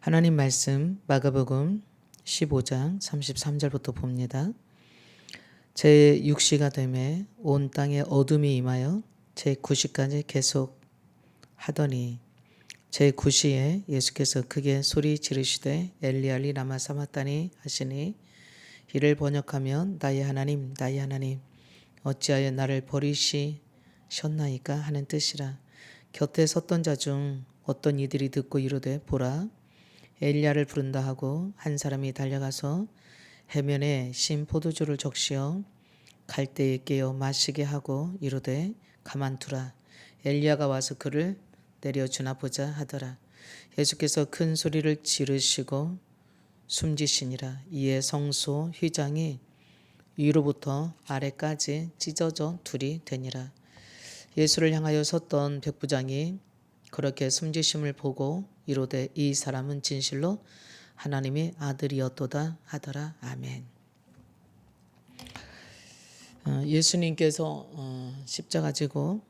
하나님 말씀 마가복음 15장 33절부터 봅니다. 제 6시가 되매 온 땅에 어둠이 임하여 제 9시까지 계속 하더니 제 9시에 예수께서 크게 소리 지르시되 엘리 엘리 라마 사마다니 하시니 이를 번역하면 나의 하나님 나의 하나님 어찌하여 나를 버리시셨나이까 하는 뜻이라. 곁에 섰던 자 중 어떤 이들이 듣고 이르되 보라 엘리야를 부른다 하고 한 사람이 달려가서 해면에 신 포도주를 적시어 갈대에 깨어 마시게 하고 이르되 가만두라 엘리야가 와서 그를 내려주나 보자 하더라. 예수께서 큰 소리를 지르시고 숨지시니라. 이에 성소 휘장이 위로부터 아래까지 찢어져 둘이 되니라. 예수를 향하여 섰던 백부장이 그렇게 숨지심을 보고 이르되 이 사람은 진실로 하나님의 아들이었도다 하더라. 아멘. 예수님께서 십자가 지고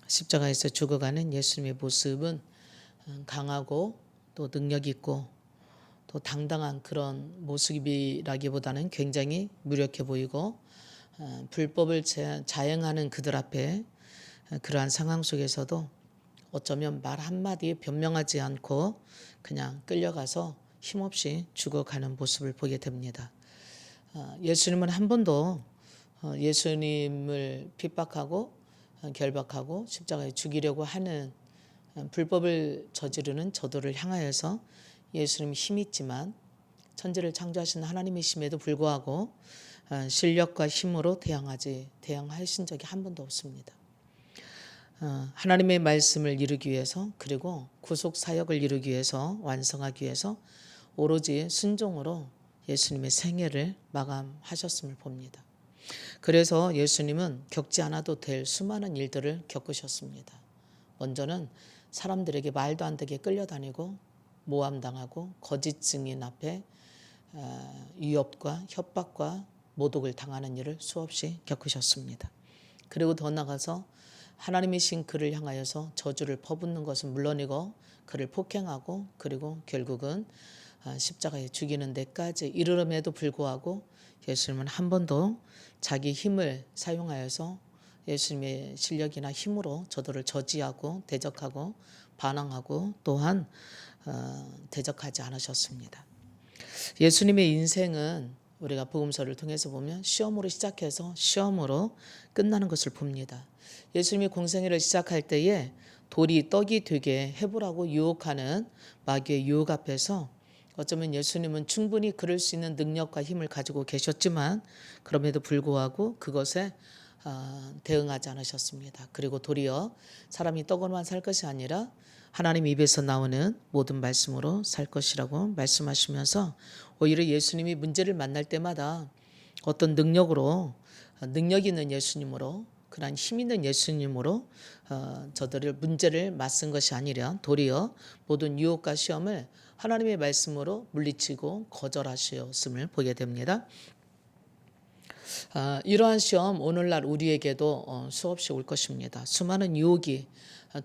십자가에서 죽어가는 예수님의 모습은 강하고 또 능력 있고 또 당당한 그런 모습이라기보다는 굉장히 무력해 보이고 불법을 자행하는 그들 앞에 그러한 상황 속에서도 어쩌면 말 한마디에 변명하지 않고 그냥 끌려가서 힘없이 죽어가는 모습을 보게 됩니다. 예수님은 한 번도 예수님을 핍박하고 결박하고 십자가에 죽이려고 하는 불법을 저지르는 저들을 향하여서 예수님이 힘이 있지만 천지를 창조하신 하나님이심에도 불구하고 실력과 힘으로 대항하신 적이 한 번도 없습니다. 하나님의 말씀을 이루기 위해서 그리고 구속 사역을 이루기 위해서 완성하기 위해서 오로지 순종으로 예수님의 생애를 마감하셨음을 봅니다. 그래서 예수님은 겪지 않아도 될 수많은 일들을 겪으셨습니다. 먼저는 사람들에게 말도 안 되게 끌려다니고 모함당하고 거짓 증인 앞에 위협과 협박과 모독을 당하는 일을 수없이 겪으셨습니다. 그리고 더 나아가서 하나님이신 그를 향하여서 저주를 퍼붓는 것은 물론이고 그를 폭행하고 그리고 결국은 십자가에 죽이는 데까지 이르름에도 불구하고 예수님은 한 번도 자기 힘을 사용하여서 예수님의 실력이나 힘으로 저들을 저지하고 대적하고 반항하고 또한 대적하지 않으셨습니다. 예수님의 인생은 우리가 복음서를 통해서 보면 시험으로 시작해서 시험으로 끝나는 것을 봅니다. 예수님이 공생애를 시작할 때에 돌이 떡이 되게 해보라고 유혹하는 마귀의 유혹 앞에서 어쩌면 예수님은 충분히 그럴 수 있는 능력과 힘을 가지고 계셨지만 그럼에도 불구하고 그것에 대응하지 않으셨습니다. 그리고 도리어 사람이 떡으로만 살 것이 아니라 하나님 입에서 나오는 모든 말씀으로 살 것이라고 말씀하시면서 오히려 예수님이 문제를 만날 때마다 어떤 능력으로 능력 있는 예수님으로 그러한 힘 있는 예수님으로 저들을 문제를 맞선 것이 아니라 도리어 모든 유혹과 시험을 하나님의 말씀으로 물리치고 거절하셨음을 보게 됩니다. 이러한 시험 오늘날 우리에게도 수없이 올 것입니다. 수많은 유혹이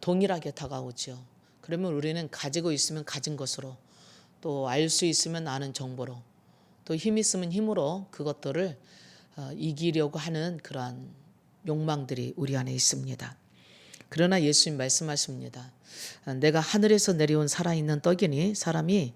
동일하게 다가오지요. 그러면 우리는 가지고 있으면 가진 것으로 또 알 수 있으면 아는 정보로 또 힘 있으면 힘으로 그것들을 이기려고 하는 그러한 욕망들이 우리 안에 있습니다. 그러나 예수님 말씀하십니다. 내가 하늘에서 내려온 살아있는 떡이니 사람이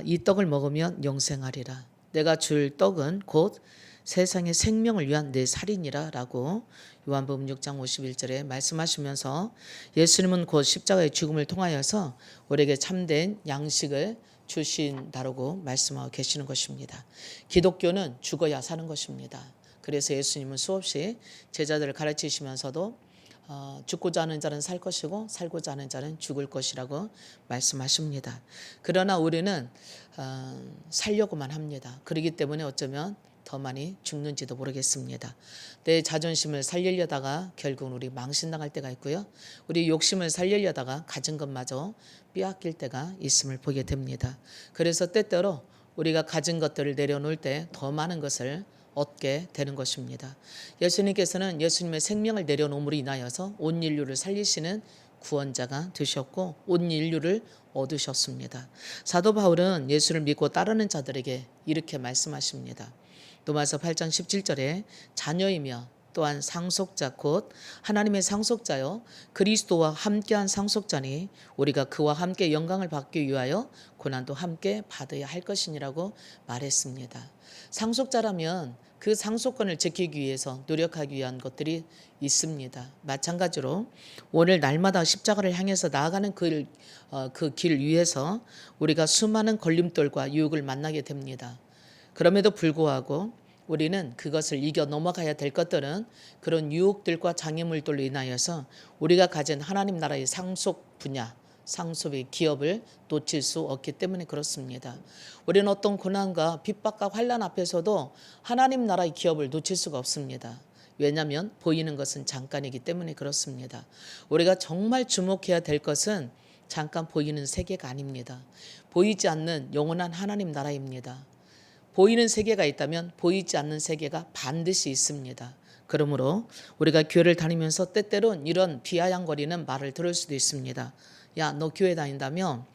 이 떡을 먹으면 영생하리라. 내가 줄 떡은 곧 세상의 생명을 위한 내 살이니라 라고 요한복음 6장 51절에 말씀하시면서 예수님은 곧 십자가의 죽음을 통하여서 우리에게 참된 양식을 주신다라고 말씀하고 계시는 것입니다. 기독교는 죽어야 사는 것입니다. 그래서 예수님은 수없이 제자들을 가르치시면서도 죽고자 하는 자는 살 것이고 살고자 하는 자는 죽을 것이라고 말씀하십니다. 그러나 우리는 살려고만 합니다. 그렇기 때문에 어쩌면 더 많이 죽는지도 모르겠습니다. 내 자존심을 살리려다가 결국은 우리 망신당할 때가 있고요. 우리 욕심을 살리려다가 가진 것마저 빼앗길 때가 있음을 보게 됩니다. 그래서 때때로 우리가 가진 것들을 내려놓을 때 더 많은 것을 얻게 되는 것입니다. 예수님께서는 예수님의 생명을 내려놓음으로 인하여서 온 인류를 살리시는 구원자가 되셨고 온 인류를 얻으셨습니다. 사도 바울은 예수를 믿고 따르는 자들에게 이렇게 말씀하십니다. 로마서 8장 17절에 자녀이며 또한 상속자 곧 하나님의 상속자요 그리스도와 함께한 상속자니 우리가 그와 함께 영광을 받기 위하여 고난도 함께 받아야 할 것이니라고 말했습니다. 상속자라면 그 상속권을 지키기 위해서 노력하기 위한 것들이 있습니다. 마찬가지로 오늘 날마다 십자가를 향해서 나아가는 그 길 위에서 우리가 수많은 걸림돌과 유혹을 만나게 됩니다. 그럼에도 불구하고 우리는 그것을 이겨 넘어가야 될 것들은 그런 유혹들과 장애물들로 인하여서 우리가 가진 하나님 나라의 상속 분야, 상속의 기업을 놓칠 수 없기 때문에 그렇습니다. 우리는 어떤 고난과 핍박과 환난 앞에서도 하나님 나라의 기업을 놓칠 수가 없습니다. 왜냐하면 보이는 것은 잠깐이기 때문에 그렇습니다. 우리가 정말 주목해야 될 것은 잠깐 보이는 세계가 아닙니다. 보이지 않는 영원한 하나님 나라입니다. 보이는 세계가 있다면 보이지 않는 세계가 반드시 있습니다. 그러므로 우리가 교회를 다니면서 때때론 이런 비아냥거리는 말을 들을 수도 있습니다. 야, 너 교회 다닌다며?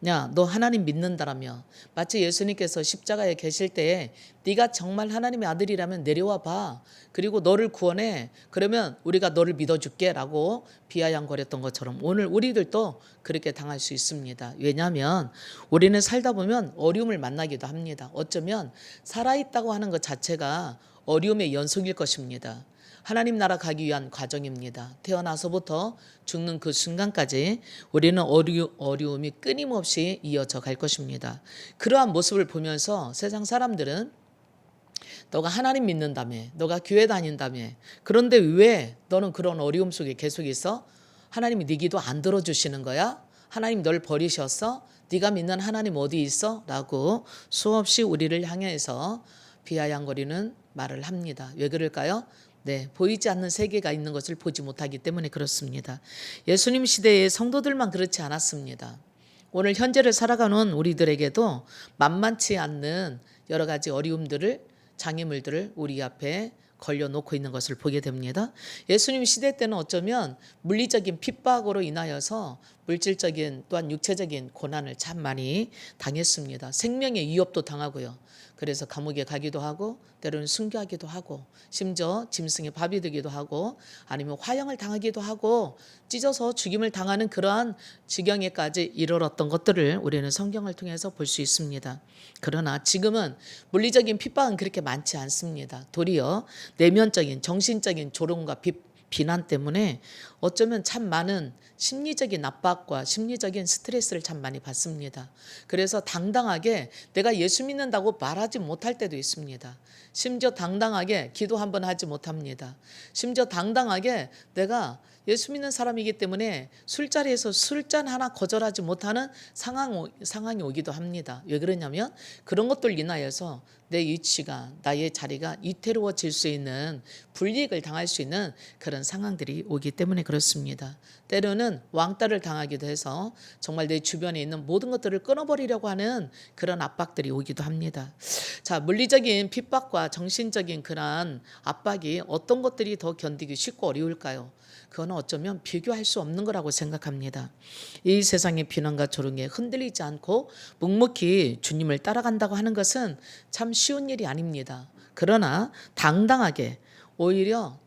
야, 너 하나님 믿는다라며? 마치 예수님께서 십자가에 계실 때에 네가 정말 하나님의 아들이라면 내려와 봐. 그리고 너를 구원해. 그러면 우리가 너를 믿어줄게 라고 비아냥거렸던 것처럼 오늘 우리들도 그렇게 당할 수 있습니다. 왜냐하면 우리는 살다 보면 어려움을 만나기도 합니다. 어쩌면 살아있다고 하는 것 자체가 어려움의 연속일 것입니다. 하나님 나라 가기 위한 과정입니다. 태어나서부터 죽는 그 순간까지 우리는 어려움이 끊임없이 이어져 갈 것입니다. 그러한 모습을 보면서 세상 사람들은 너가 하나님 믿는다며, 너가 교회 다닌다며, 그런데 왜 너는 그런 어려움 속에 계속 있어? 하나님이 네 기도 안 들어주시는 거야? 하나님 널 버리셨어? 네가 믿는 하나님 어디 있어? 라고 수없이 우리를 향해서 비아냥거리는 말을 합니다. 왜 그럴까요? 네, 보이지 않는 세계가 있는 것을 보지 못하기 때문에 그렇습니다. 예수님 시대의 성도들만 그렇지 않았습니다. 오늘 현재를 살아가는 우리들에게도 만만치 않는 여러 가지 어려움들을 장애물들을 우리 앞에 걸려놓고 있는 것을 보게 됩니다. 예수님 시대 때는 어쩌면 물리적인 핍박으로 인하여서 물질적인 또한 육체적인 고난을 참 많이 당했습니다. 생명의 위협도 당하고요. 그래서 감옥에 가기도 하고 때로는 순교하기도 하고 심지어 짐승의 밥이 되기도 하고 아니면 화형을 당하기도 하고 찢어서 죽임을 당하는 그러한 지경에까지 이르렀던 것들을 우리는 성경을 통해서 볼 수 있습니다. 그러나 지금은 물리적인 핍박은 그렇게 많지 않습니다. 도리어 내면적인 정신적인 조롱과 비난 때문에 어쩌면 참 많은 심리적인 압박과 심리적인 스트레스를 참 많이 받습니다. 그래서 당당하게 내가 예수 믿는다고 말하지 못할 때도 있습니다. 심지어 당당하게 기도 한번 하지 못합니다. 심지어 당당하게 내가 예수 믿는 사람이기 때문에 술자리에서 술잔 하나 거절하지 못하는 상황이 오기도 합니다. 왜 그러냐면 그런 것들 인하여서 내 위치가 나의 자리가 위태로워질 수 있는 불이익을 당할 수 있는 그런 상황들이 오기 때문에 그렇습니다. 때로는 왕따를 당하기도 해서 정말 내 주변에 있는 모든 것들을 끊어버리려고 하는 그런 압박들이 오기도 합니다. 자, 물리적인 핍박과 정신적인 그런 압박이 어떤 것들이 더 견디기 쉽고 어려울까요? 그건 어쩌면 비교할 수 없는 거라고 생각합니다. 이 세상의 비난과 조롱에 흔들리지 않고 묵묵히 주님을 따라간다고 하는 것은 참 쉬운 일이 아닙니다. 그러나 당당하게 오히려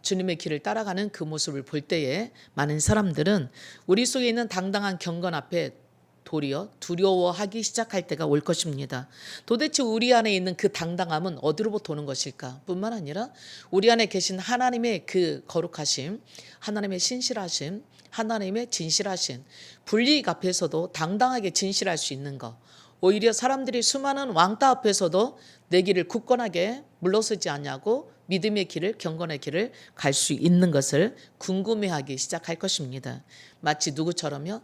주님의 길을 따라가는 그 모습을 볼 때에 많은 사람들은 우리 속에 있는 당당한 경건 앞에 도리어 두려워하기 시작할 때가 올 것입니다. 도대체 우리 안에 있는 그 당당함은 어디로부터 오는 것일까? 뿐만 아니라 우리 안에 계신 하나님의 그 거룩하심, 하나님의 신실하심, 하나님의 진실하심, 불이익 앞에서도 당당하게 진실할 수 있는 것. 오히려 사람들이 수많은 왕따 앞에서도 내 길을 굳건하게 물러서지 않냐고 믿음의 길을, 경건의 길을 갈 수 있는 것을 궁금해하기 시작할 것입니다. 마치 누구처럼요?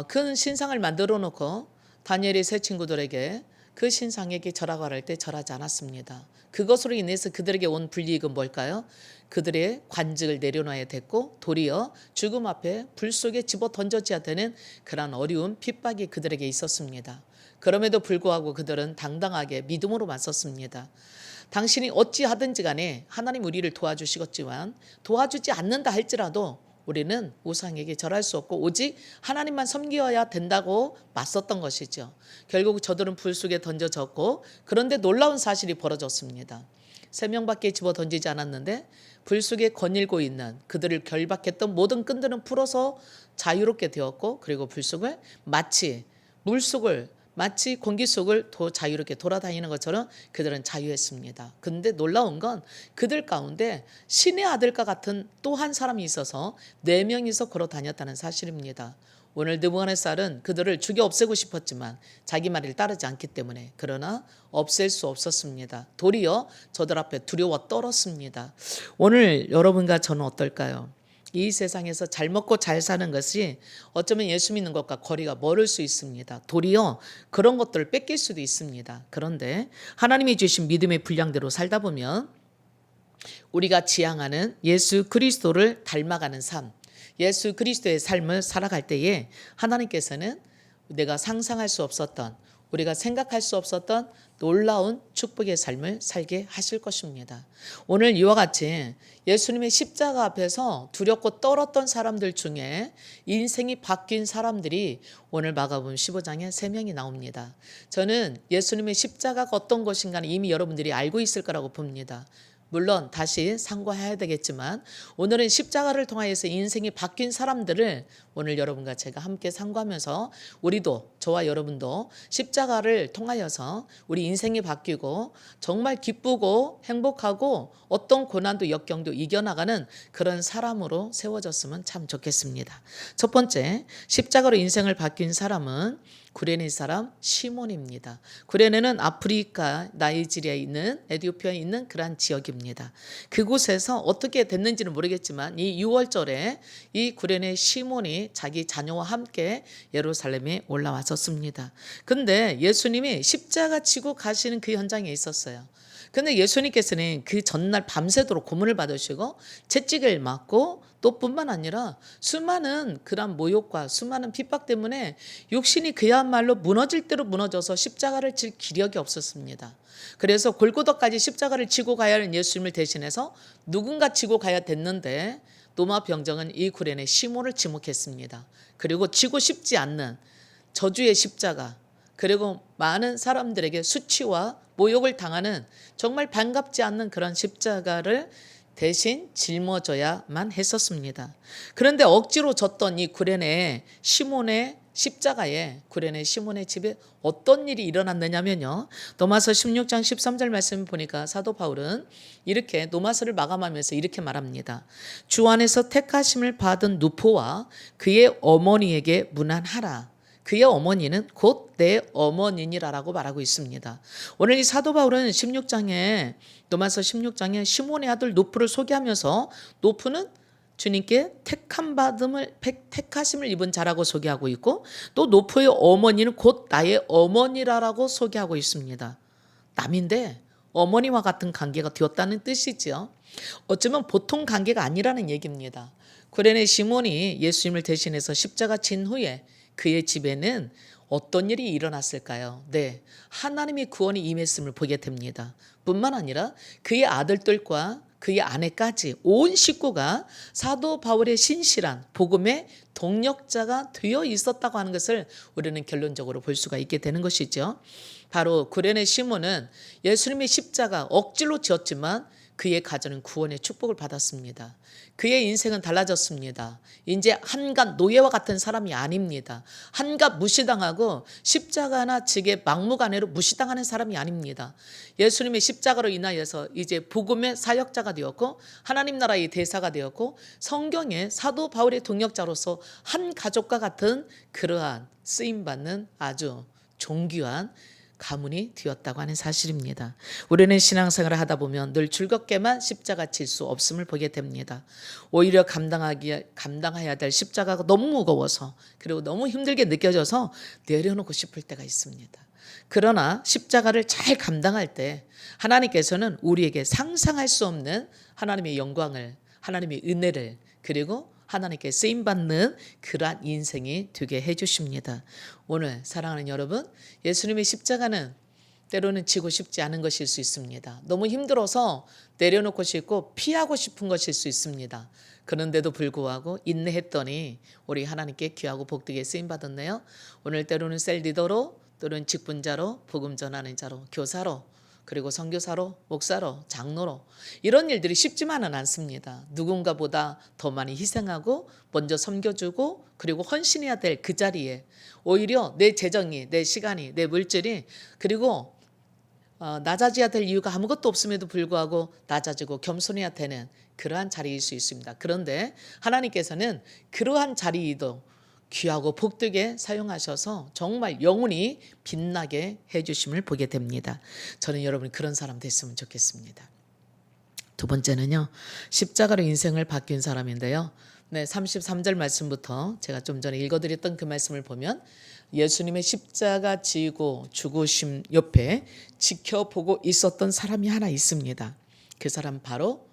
큰 신상을 만들어 놓고 다니엘의 세 친구들에게 그 신상에게 절하고 할 때 절하지 않았습니다. 그것으로 인해서 그들에게 온 불이익은 뭘까요? 그들의 관직을 내려놔야 됐고 도리어 죽음 앞에 불 속에 집어 던져져야 되는 그런 어려운 핍박이 그들에게 있었습니다. 그럼에도 불구하고 그들은 당당하게 믿음으로 맞섰습니다. 당신이 어찌하든지 간에 하나님 우리를 도와주시겠지만 도와주지 않는다 할지라도 우리는 우상에게 절할 수 없고 오직 하나님만 섬겨야 된다고 맞섰던 것이죠. 결국 저들은 불 속에 던져졌고, 그런데 놀라운 사실이 벌어졌습니다. 3명밖에 집어 던지지 않았는데 불 속에 거닐고 있는 그들을 결박했던 모든 끈들은 풀어서 자유롭게 되었고, 그리고 불 속을 마치 물속을 마치 공기 속을 자유롭게 돌아다니는 것처럼 그들은 자유했습니다. 그런데 놀라운 건 그들 가운데 신의 아들과 같은 또 한 사람이 있어서 4명이서 걸어 다녔다는 사실입니다. 오늘 느부갓네살은 그들을 죽여 없애고 싶었지만 자기 말을 따르지 않기 때문에, 그러나 없앨 수 없었습니다. 도리어 저들 앞에 두려워 떨었습니다. 오늘 여러분과 저는 어떨까요? 이 세상에서 잘 먹고 잘 사는 것이 어쩌면 예수 믿는 것과 거리가 멀을 수 있습니다. 도리어 그런 것들을 뺏길 수도 있습니다. 그런데 하나님이 주신 믿음의 분량대로 살다 보면 우리가 지향하는 예수 그리스도를 닮아가는 삶, 예수 그리스도의 삶을 살아갈 때에 하나님께서는 내가 상상할 수 없었던, 우리가 생각할 수 없었던 놀라운 축복의 삶을 살게 하실 것입니다. 오늘 이와 같이 예수님의 십자가 앞에서 두렵고 떨었던 사람들 중에 인생이 바뀐 사람들이 오늘 마가복음 15장에 3명이 나옵니다. 저는 예수님의 십자가가 어떤 것인가는 이미 여러분들이 알고 있을 거라고 봅니다. 물론 다시 상고해야 되겠지만 오늘은 십자가를 통하여서 인생이 바뀐 사람들을 오늘 여러분과 제가 함께 상고하면서, 우리도, 저와 여러분도 십자가를 통하여서 우리 인생이 바뀌고 정말 기쁘고 행복하고 어떤 고난도 역경도 이겨나가는 그런 사람으로 세워졌으면 참 좋겠습니다. 첫 번째, 십자가로 인생을 바뀐 사람은 구레네 사람 시몬입니다. 구레네는 아프리카 나이지리아에 있는, 에티오피아에 있는 그러한 지역입니다. 그곳에서 어떻게 됐는지는 모르겠지만 이 6월절에 이 구레네 시몬이 자기 자녀와 함께 예루살렘에 올라왔었습니다. 근데 예수님이 십자가 지고 가시는 그 현장에 있었어요. 근데 예수님께서는 그 전날 밤새도록 고문을 받으시고 채찍을 맞고, 또 뿐만 아니라 수많은 그런 모욕과 수많은 핍박 때문에 육신이 그야말로 무너질 대로 무너져서 십자가를 질 기력이 없었습니다. 그래서 골고다까지 십자가를 지고 가야 하는 예수님을 대신해서 누군가 지고 가야 됐는데, 로마 병정은 이 구레네 시몬을 지목했습니다. 그리고 지고 싶지 않는 저주의 십자가, 그리고 많은 사람들에게 수치와 모욕을 당하는 정말 반갑지 않는 그런 십자가를 대신 짊어져야만 했었습니다. 그런데 억지로 졌던 이 구레네 시몬의 십자가에, 구레네 시몬의 집에 어떤 일이 일어났느냐면요, 로마서 16장 13절 말씀 보니까 사도 바울은 이렇게 로마서를 마감하면서 이렇게 말합니다. 주 안에서 택하심을 받은 누포와 그의 어머니에게 문안하라. 그의 어머니는 곧 내 어머니니라라고 말하고 있습니다. 오늘 이 사도 바울은 16장에, 로마서 16장에 시몬의 아들 노프를 소개하면서, 노프는 주님께 택하심을 입은 자라고 소개하고 있고, 또 노프의 어머니는 곧 나의 어머니라라고 소개하고 있습니다. 남인데 어머니와 같은 관계가 되었다는 뜻이죠. 어쩌면 보통 관계가 아니라는 얘기입니다. 구레네 시몬이 예수님을 대신해서 십자가 진 후에 그의 집에는 어떤 일이 일어났을까요? 네, 하나님의 구원이 임했음을 보게 됩니다. 뿐만 아니라 그의 아들들과 그의 아내까지 온 식구가 사도 바울의 신실한 복음의 동력자가 되어 있었다고 하는 것을 우리는 결론적으로 볼 수가 있게 되는 것이죠. 바로 구레네 시몬은 예수님의 십자가 억지로 지었지만 그의 가정은 구원의 축복을 받았습니다. 그의 인생은 달라졌습니다. 이제 한갓 노예와 같은 사람이 아닙니다. 한갓 무시당하고 십자가나 직의 막무가내로 무시당하는 사람이 아닙니다. 예수님의 십자가로 인하여서 이제 복음의 사역자가 되었고, 하나님 나라의 대사가 되었고, 성경의 사도 바울의 동역자로서 한 가족과 같은 그러한 쓰임받는 아주 존귀한 가문이 되었다고 하는 사실입니다. 우리는 신앙생활을 하다 보면 늘 즐겁게만 십자가 질 수 없음을 보게 됩니다. 오히려 감당해야 될 십자가가 너무 무거워서, 그리고 너무 힘들게 느껴져서 내려놓고 싶을 때가 있습니다. 그러나 십자가를 잘 감당할 때 하나님께서는 우리에게 상상할 수 없는 하나님의 영광을, 하나님의 은혜를, 그리고 하나님께 쓰임받는 그러한 인생이 되게 해주십니다. 오늘 사랑하는 여러분, 예수님의 십자가는 때로는 지고 싶지 않은 것일 수 있습니다. 너무 힘들어서 내려놓고 싶고 피하고 싶은 것일 수 있습니다. 그런데도 불구하고 인내했더니 우리 하나님께 귀하고 복되게 쓰임 받았네요. 오늘 때로는 셀리더로, 또는 직분자로, 복음 전하는 자로, 교사로, 그리고 선교사로, 목사로, 장로로, 이런 일들이 쉽지만은 않습니다. 누군가보다 더 많이 희생하고 먼저 섬겨주고 그리고 헌신해야 될 그 자리에 오히려 내 재정이, 내 시간이, 내 물질이, 그리고 낮아져야 될 이유가 아무것도 없음에도 불구하고 낮아지고 겸손해야 되는 그러한 자리일 수 있습니다. 그런데 하나님께서는 그러한 자리도 귀하고 복되게 사용하셔서 정말 영혼이 빛나게 해주심을 보게 됩니다. 저는 여러분이 그런 사람 됐으면 좋겠습니다. 두 번째는요, 십자가로 인생을 바뀐 사람인데요. 네, 33절 말씀부터 제가 좀 전에 읽어드렸던 그 말씀을 보면 예수님의 십자가 지고 죽으심 옆에 지켜보고 있었던 사람이 하나 있습니다. 그 사람 바로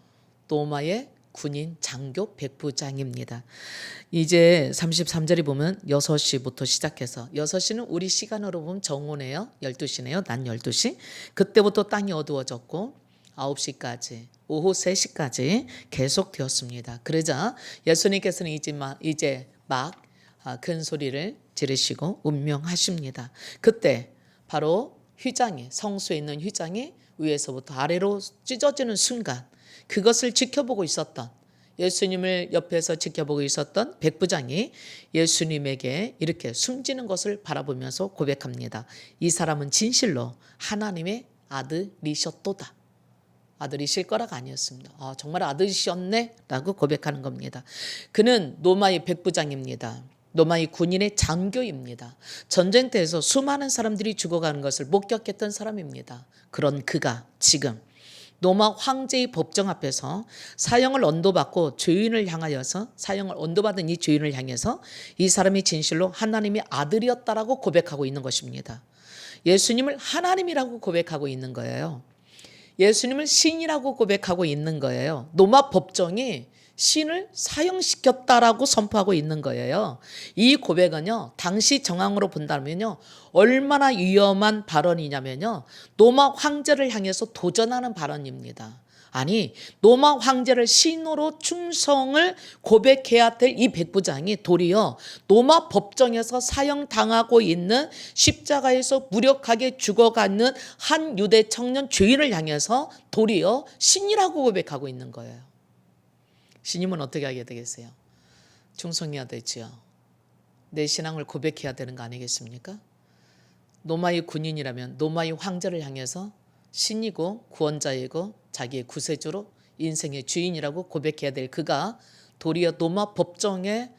로마의 군인 장교 백부장입니다. 이제 33절이 보면 6시부터 시작해서 6시는 우리 시간으로 보면 정오네요. 12시네요. 낮 12시. 그때부터 땅이 어두워졌고 9시까지 오후 3시까지 계속 되었습니다. 그러자 예수님께서는 이제 막 큰 소리를 지르시고 운명하십니다. 그때 바로 휘장이, 성소에 있는 휘장이 위에서부터 아래로 찢어지는 순간 그것을 지켜보고 있었던, 예수님을 옆에서 지켜보고 있었던 백부장이 예수님에게 이렇게 숨지는 것을 바라보면서 고백합니다. 이 사람은 진실로 하나님의 아들이셨도다. 아들이실 거라가 아니었습니다. 정말 아들이셨네 라고 고백하는 겁니다. 그는 로마의 백부장입니다. 로마의 군인의 장교입니다. 전쟁터에서 수많은 사람들이 죽어가는 것을 목격했던 사람입니다. 그런 그가 지금 로마 황제의 법정 앞에서 사형을 언도받고 죄인을 향하여서, 사형을 언도받은 이 죄인을 향해서 이 사람이 진실로 하나님의 아들이었다라고 고백하고 있는 것입니다. 예수님을 하나님이라고 고백하고 있는 거예요. 예수님을 신이라고 고백하고 있는 거예요. 로마 법정이 신을 사형시켰다라고 선포하고 있는 거예요. 이 고백은요, 당시 정황으로 본다면요, 얼마나 위험한 발언이냐면요, 로마 황제를 향해서 도전하는 발언입니다. 아니, 로마 황제를 신으로 충성을 고백해야 될 이 백부장이 도리어 로마 법정에서 사형당하고 있는, 십자가에서 무력하게 죽어가는 한 유대 청년 죄인을 향해서 도리어 신이라고 고백하고 있는 거예요. 신임은 어떻게 하게 되겠어요? 충성해야 되지요. 내 신앙을 고백해야 되는 거 아니겠습니까? 로마의 군인이라면 로마의 황제를 향해서 신이고 구원자이고 자기의 구세주로 인생의 주인이라고 고백해야 될 그가 도리어 로마 법정에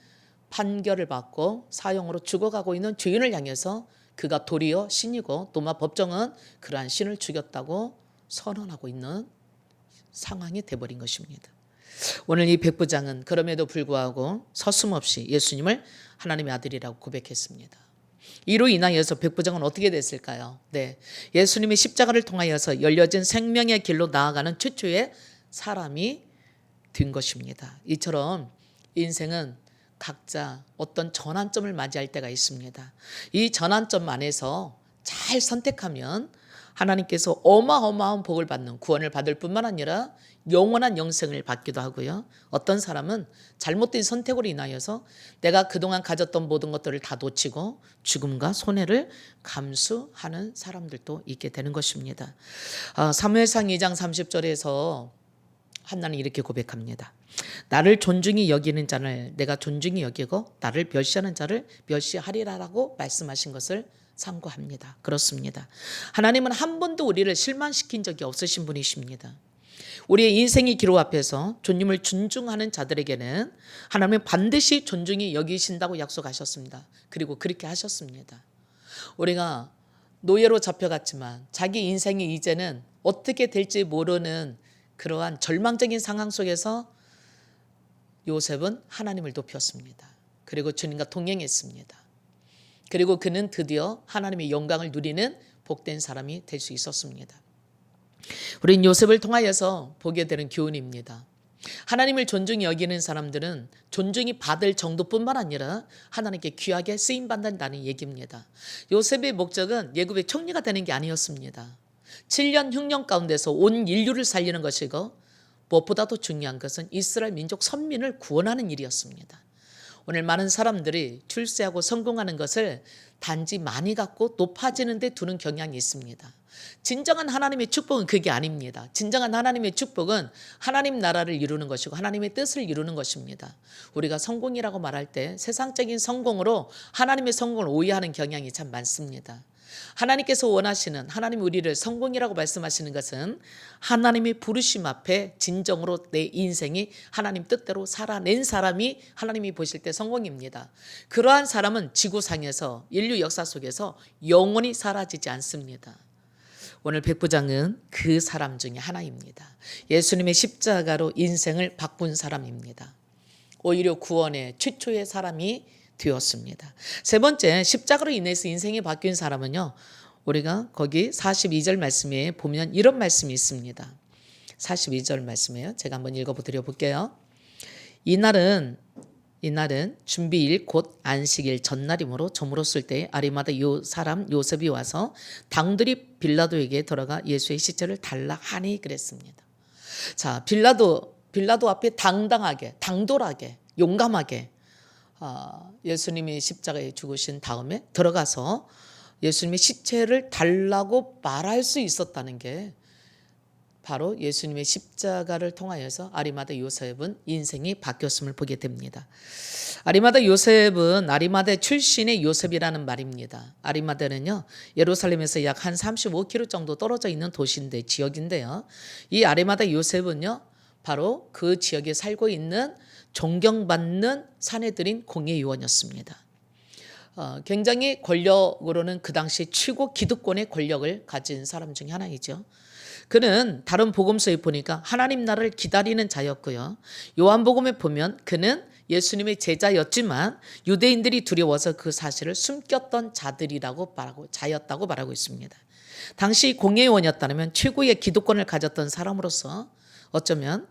판결을 받고 사형으로 죽어가고 있는 죄인을 향해서 그가 도리어 신이고 로마 법정은 그러한 신을 죽였다고 선언하고 있는 상황이 돼버린 것입니다. 오늘 이 백부장은 그럼에도 불구하고 서슴없이 예수님을 하나님의 아들이라고 고백했습니다. 이로 인하여서 백부장은 어떻게 됐을까요? 네, 예수님의 십자가를 통하여서 열려진 생명의 길로 나아가는 최초의 사람이 된 것입니다. 이처럼 인생은 각자 어떤 전환점을 맞이할 때가 있습니다. 이 전환점 안에서 잘 선택하면 하나님께서 어마어마한 복을 받는, 구원을 받을 뿐만 아니라 영원한 영생을 받기도 하고요. 어떤 사람은 잘못된 선택으로 인하여서 내가 그동안 가졌던 모든 것들을 다 놓치고 죽음과 손해를 감수하는 사람들도 있게 되는 것입니다. 사무엘상 2장 30절에서 한나는 이렇게 고백합니다. 나를 존중히 여기는 자를 내가 존중히 여기고 나를 멸시하는 자를 멸시하리라라고 말씀하신 것을 상고합니다. 그렇습니다. 하나님은 한 번도 우리를 실망시킨 적이 없으신 분이십니다. 우리의 인생의 기로 앞에서 주님을 존중하는 자들에게는 하나님은 반드시 존중히 여기신다고 약속하셨습니다. 그리고 그렇게 하셨습니다. 우리가 노예로 잡혀갔지만 자기 인생이 이제는 어떻게 될지 모르는 그러한 절망적인 상황 속에서 요셉은 하나님을 높였습니다. 그리고 주님과 동행했습니다. 그리고 그는 드디어 하나님의 영광을 누리는 복된 사람이 될 수 있었습니다. 우리는 요셉을 통하여서 보게 되는 교훈입니다. 하나님을 존중히 여기는 사람들은 존중이 받을 정도뿐만 아니라 하나님께 귀하게 쓰임받는다는 얘기입니다. 요셉의 목적은 예굽의 총리가 되는 게 아니었습니다. 7년 흉년 가운데서 온 인류를 살리는 것이고 무엇보다도 중요한 것은 이스라엘 민족 선민을 구원하는 일이었습니다. 오늘 많은 사람들이 출세하고 성공하는 것을 단지 많이 갖고 높아지는 데 두는 경향이 있습니다. 진정한 하나님의 축복은 그게 아닙니다. 진정한 하나님의 축복은 하나님 나라를 이루는 것이고 하나님의 뜻을 이루는 것입니다. 우리가 성공이라고 말할 때 세상적인 성공으로 하나님의 성공을 오해하는 경향이 참 많습니다. 하나님께서 원하시는, 하나님 우리를 성공이라고 말씀하시는 것은 하나님의 부르심 앞에 진정으로 내 인생이 하나님 뜻대로 살아낸 사람이 하나님이 보실 때 성공입니다. 그러한 사람은 지구상에서 인류 역사 속에서 영원히 사라지지 않습니다. 오늘 백부장은 그 사람 중에 하나입니다. 예수님의 십자가로 인생을 바꾼 사람입니다. 오히려 구원의 최초의 사람이 되었습니다. 세 번째, 십자가로 인해서 인생이 바뀐 사람은요, 우리가 거기 42절 말씀에 보면 이런 말씀이 있습니다. 42절 말씀이에요. 제가 한번 읽어드려 볼게요. 이날은 준비일 곧 안식일 전날이므로 저물었을 때 아리마다 사람 요셉이 와서 당들이 빌라도에게 들어가 예수의 시체를 달라 하니 그랬습니다. 자, 빌라도 앞에 당당하게, 당돌하게, 용감하게 예수님이 십자가에 죽으신 다음에 들어가서 예수님의 시체를 달라고 말할 수 있었다는 게 바로 예수님의 십자가를 통하여서 아리마다 요셉은 인생이 바뀌었음을 보게 됩니다. 아리마다 요셉은 아리마다 출신의 요셉이라는 말입니다. 아리마다는요, 예루살렘에서 약 한 35km 정도 떨어져 있는 도시인데, 지역인데요. 이 아리마다 요셉은요, 바로 그 지역에 살고 있는 존경받는 사내들인 공회의원이었습니다. 굉장히 권력으로는 그 당시 최고 기득권의 권력을 가진 사람 중에 하나이죠. 그는 다른 복음서에 보니까 하나님 나라를 기다리는 자였고요. 요한복음에 보면 그는 예수님의 제자였지만 유대인들이 두려워서 그 사실을 숨겼던 자였다고 말하고 있습니다. 당시 공회의원이었다면 최고의 기득권을 가졌던 사람으로서 어쩌면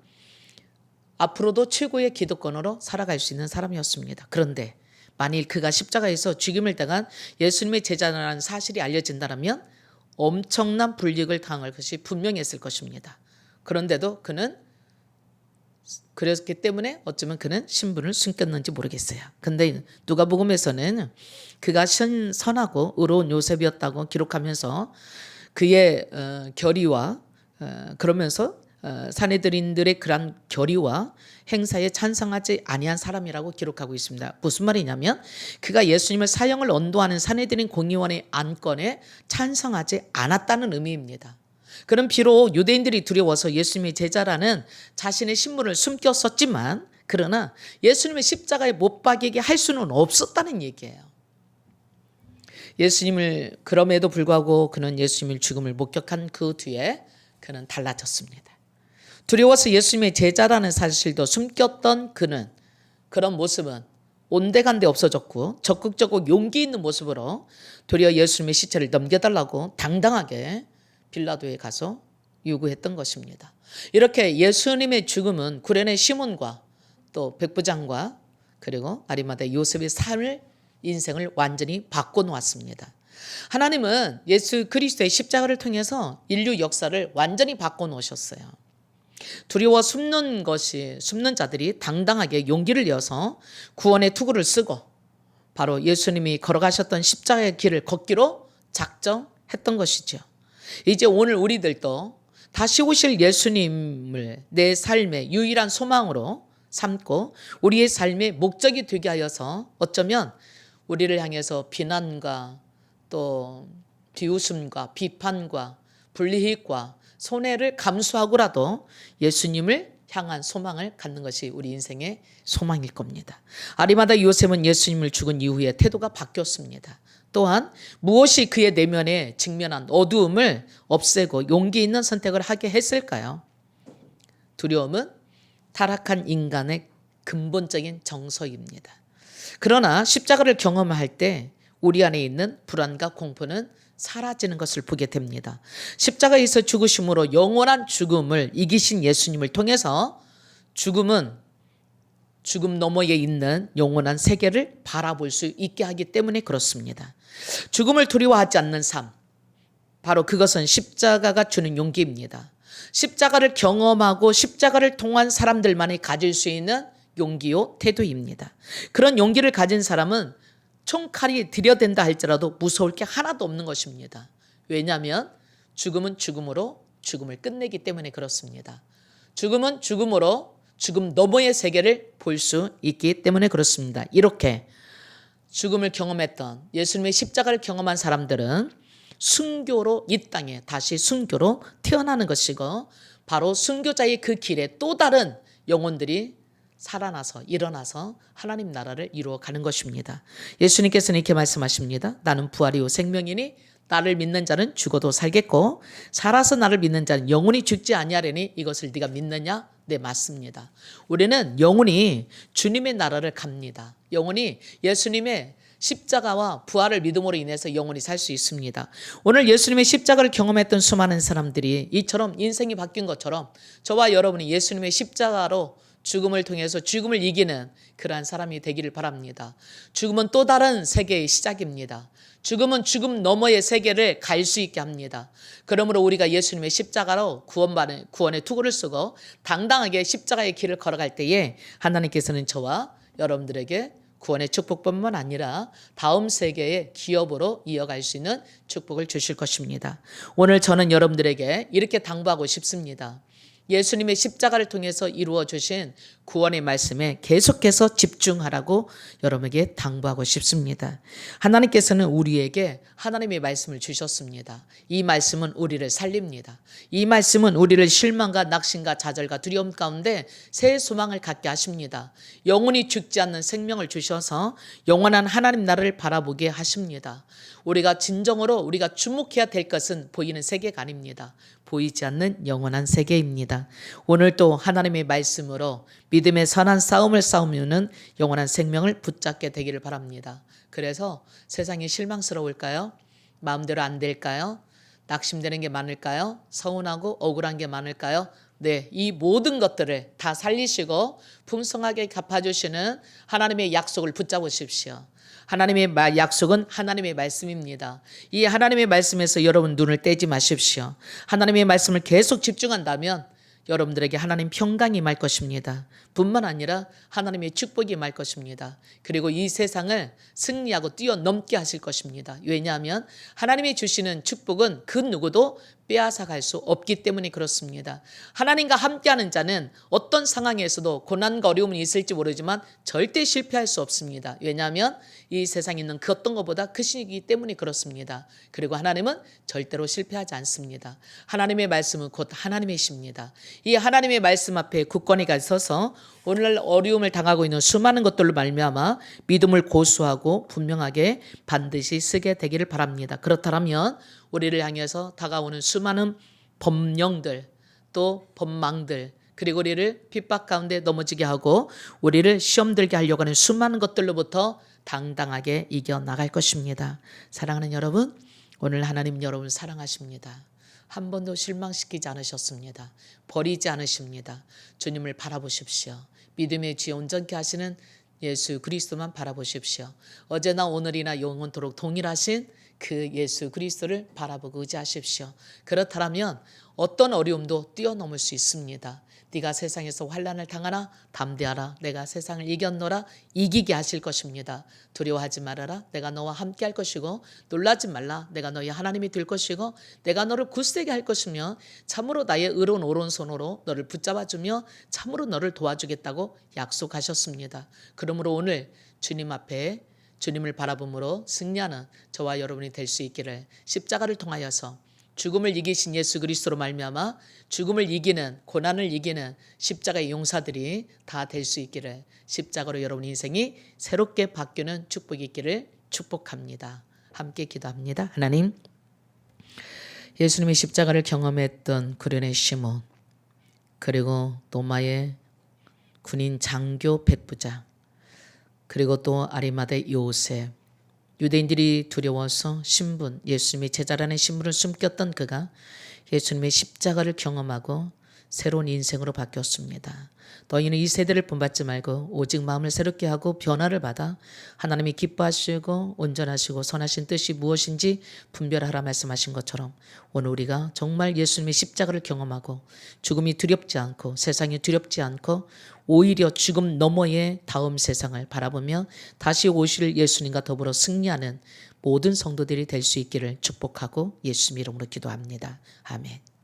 앞으로도 최고의 기득권으로 살아갈 수 있는 사람이었습니다. 그런데 만일 그가 십자가에서 죽임을 당한 예수님의 제자라는 사실이 알려진다면 엄청난 불이익을 당할 것이 분명했을 것입니다. 그런데도 그는 그랬기 때문에 어쩌면 그는 신분을 숨겼는지 모르겠어요. 근데 누가복음에서는 그가 선하고 의로운 요셉이었다고 기록하면서 그의 결의와 그러면서 사내들인들의 그런 결의와 행사에 찬성하지 아니한 사람이라고 기록하고 있습니다. 무슨 말이냐면 그가 예수님을 사형을 언도하는 사내들인 공의원의 안건에 찬성하지 않았다는 의미입니다. 그는 비록 유대인들이 두려워서 예수님의 제자라는 자신의 신분을 숨겼었지만 그러나 예수님의 십자가에 못 박이게 할 수는 없었다는 얘기예요. 예수님을 그럼에도 불구하고 그는 예수님의 죽음을 목격한 그 뒤에 그는 달라졌습니다. 두려워서 예수님의 제자라는 사실도 숨겼던 그는 그런 모습은 온데간데 없어졌고 적극적으로 용기 있는 모습으로 도리어 예수님의 시체를 넘겨달라고 당당하게 빌라도에 가서 요구했던 것입니다. 이렇게 예수님의 죽음은 구레네 시몬과 또 백부장과 그리고 아리마다 요셉의 삶을 인생을 완전히 바꿔놓았습니다. 하나님은 예수 그리스도의 십자가를 통해서 인류 역사를 완전히 바꿔놓으셨어요. 두려워 숨는 자들이 당당하게 용기를 내어서 구원의 투구를 쓰고 바로 예수님이 걸어가셨던 십자가의 길을 걷기로 작정했던 것이죠. 이제 오늘 우리들도 다시 오실 예수님을 내 삶의 유일한 소망으로 삼고 우리의 삶의 목적이 되게 하여서 어쩌면 우리를 향해서 비난과 또 비웃음과 비판과 불이익과 손해를 감수하고라도 예수님을 향한 소망을 갖는 것이 우리 인생의 소망일 겁니다. 아리마다 요셉은 예수님을 죽은 이후에 태도가 바뀌었습니다. 또한 무엇이 그의 내면에 직면한 어두움을 없애고 용기 있는 선택을 하게 했을까요? 두려움은 타락한 인간의 근본적인 정서입니다. 그러나 십자가를 경험할 때 우리 안에 있는 불안과 공포는 사라지는 것을 보게 됩니다. 십자가에서 죽으심으로 영원한 죽음을 이기신 예수님을 통해서 죽음 너머에 있는 영원한 세계를 바라볼 수 있게 하기 때문에 그렇습니다. 죽음을 두려워하지 않는 삶, 바로 그것은 십자가가 주는 용기입니다. 십자가를 경험하고 십자가를 통한 사람들만이 가질 수 있는 용기요 태도입니다. 그런 용기를 가진 사람은 총칼이 들여댄다 할지라도 무서울 게 하나도 없는 것입니다. 왜냐하면 죽음은 죽음으로 죽음을 끝내기 때문에 그렇습니다. 죽음은 죽음으로 죽음 너머의 세계를 볼 수 있기 때문에 그렇습니다. 이렇게 죽음을 경험했던 예수님의 십자가를 경험한 사람들은 순교로 이 땅에 다시 순교로 태어나는 것이고 바로 순교자의 그 길에 또 다른 영혼들이 살아나서 일어나서 하나님 나라를 이루어가는 것입니다. 예수님께서는 이렇게 말씀하십니다. 나는 부활이요 생명이니 나를 믿는 자는 죽어도 살겠고 살아서 나를 믿는 자는 영원히 죽지 아니하리니 이것을 네가 믿느냐? 네, 맞습니다. 우리는 영원히 주님의 나라를 갑니다. 영원히 예수님의 십자가와 부활을 믿음으로 인해서 영원히 살 수 있습니다. 오늘 예수님의 십자가를 경험했던 수많은 사람들이 이처럼 인생이 바뀐 것처럼 저와 여러분이 예수님의 십자가로 죽음을 통해서 죽음을 이기는 그러한 사람이 되기를 바랍니다. 죽음은 또 다른 세계의 시작입니다. 죽음은 죽음 너머의 세계를 갈 수 있게 합니다. 그러므로 우리가 예수님의 십자가로 구원의 투구를 쓰고 당당하게 십자가의 길을 걸어갈 때에 하나님께서는 저와 여러분들에게 구원의 축복뿐만 아니라 다음 세계의 기업으로 이어갈 수 있는 축복을 주실 것입니다. 오늘 저는 여러분들에게 이렇게 당부하고 싶습니다. 예수님의 십자가를 통해서 이루어 주신 구원의 말씀에 계속해서 집중하라고 여러분에게 당부하고 싶습니다. 하나님께서는 우리에게 하나님의 말씀을 주셨습니다. 이 말씀은 우리를 살립니다. 이 말씀은 우리를 실망과 낙심과 좌절과 두려움 가운데 새 소망을 갖게 하십니다. 영원히 죽지 않는 생명을 주셔서 영원한 하나님 나라를 바라보게 하십니다. 우리가 진정으로 우리가 주목해야 될 것은 보이는 세계가 아닙니다. 보이지 않는 영원한 세계입니다. 오늘 또 하나님의 말씀으로 믿음의 선한 싸움을 싸우면은 영원한 생명을 붙잡게 되기를 바랍니다. 그래서 세상이 실망스러울까요? 마음대로 안 될까요? 낙심되는 게 많을까요? 서운하고 억울한 게 많을까요? 네, 이 모든 것들을 다 살리시고 풍성하게 갚아주시는 하나님의 약속을 붙잡으십시오. 하나님의 약속은 하나님의 말씀입니다. 이 하나님의 말씀에서 여러분 눈을 떼지 마십시오. 하나님의 말씀을 계속 집중한다면 여러분들에게 하나님 평강이 임할 것입니다. 뿐만 아니라 하나님의 축복이 임할 것입니다. 그리고 이 세상을 승리하고 뛰어넘게 하실 것입니다. 왜냐하면 하나님이 주시는 축복은 그 누구도 빼앗아갈 수 없기 때문에 그렇습니다. 하나님과 함께하는 자는 어떤 상황에서도 고난과 어려움이 있을지 모르지만 절대 실패할 수 없습니다. 왜냐하면 이 세상에 있는 그 어떤 것보다 크시기 때문에 그렇습니다. 그리고 하나님은 절대로 실패하지 않습니다. 하나님의 말씀은 곧 하나님이십니다. 이 하나님의 말씀 앞에 굳건히 서서 오늘날 어려움을 당하고 있는 수많은 것들로 말미암아 믿음을 고수하고 분명하게 반드시 쓰게 되기를 바랍니다. 그렇다면 우리를 향해서 다가오는 수많은 법령들 또 법망들 그리고 우리를 핍박 가운데 넘어지게 하고 우리를 시험 들게 하려고 하는 수많은 것들로부터 당당하게 이겨나갈 것입니다. 사랑하는 여러분, 오늘 하나님 여러분 사랑하십니다. 한 번도 실망시키지 않으셨습니다. 버리지 않으십니다. 주님을 바라보십시오. 믿음의 지혜 온전케 하시는 예수 그리스도만 바라보십시오. 어제나 오늘이나 영원토록 동일하신 그 예수 그리스도를 바라보고 의지하십시오. 그렇다면 어떤 어려움도 뛰어넘을 수 있습니다. 네가 세상에서 환난을 당하나 담대하라. 내가 세상을 이겼노라. 이기게 하실 것입니다. 두려워하지 말아라. 내가 너와 함께 할 것이고 놀라지 말라. 내가 너희 하나님이 될 것이고 내가 너를 굳세게 할 것이며 참으로 나의 의로운 오른손으로 너를 붙잡아주며 참으로 너를 도와주겠다고 약속하셨습니다. 그러므로 오늘 주님 앞에 주님을 바라봄으로 승리하는 저와 여러분이 될 수 있기를 십자가를 통하여서 죽음을 이기신 예수 그리스도로 말미암아 죽음을 이기는 고난을 이기는 십자가의 용사들이 다 될 수 있기를 십자가로 여러분 인생이 새롭게 바뀌는 축복이 있기를 축복합니다. 함께 기도합니다. 하나님, 예수님의 십자가를 경험했던 구련의 시몬 그리고 로마의 군인 장교 백부장 그리고 또 아리마대 요셉 유대인들이 두려워서 신분 예수님의 제자라는 신분을 숨겼던 그가 예수님의 십자가를 경험하고 새로운 인생으로 바뀌었습니다. 너희는 이 세대를 본받지 말고 오직 마음을 새롭게 하고 변화를 받아 하나님이 기뻐하시고 온전하시고 선하신 뜻이 무엇인지 분별하라 말씀하신 것처럼 오늘 우리가 정말 예수님의 십자가를 경험하고 죽음이 두렵지 않고 세상이 두렵지 않고 오히려 죽음 너머의 다음 세상을 바라보며 다시 오실 예수님과 더불어 승리하는 모든 성도들이 될 수 있기를 축복하고 예수님 이름으로 기도합니다. 아멘.